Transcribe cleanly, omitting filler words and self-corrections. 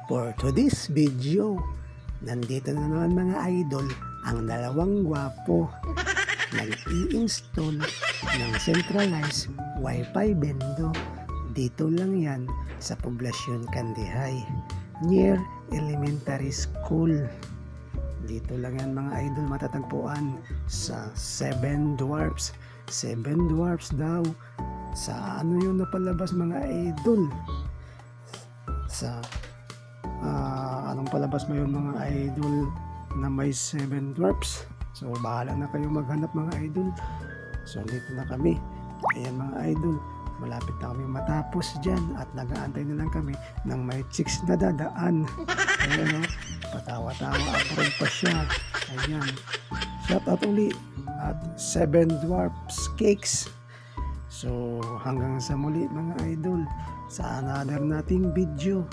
For today's video, nandito na naman mga idol ang dalawang gwapo nag-i-install ng centralized Wi-Fi bendo. Dito lang yan sa Poblacion Kandihay near elementary school. Dito lang yan mga idol matatagpuan sa Seven Dwarfs. Seven Dwarfs daw. Sa ano yung napalabas mga idol? Sa anong palabas mo yun mga idol na may Seven Dwarfs? So bahala na kayo maghanap mga idol. So dito na kami. Ayan mga idol, malapit na kami matapos dyan at nag-aantay na lang kami ng may chicks na dadaan. Ayan o, patawa-tawa, approve pa siya. Ayan, shout out ulit at Seven Dwarfs Cakes. So hanggang sa muli mga idol sa another nating video.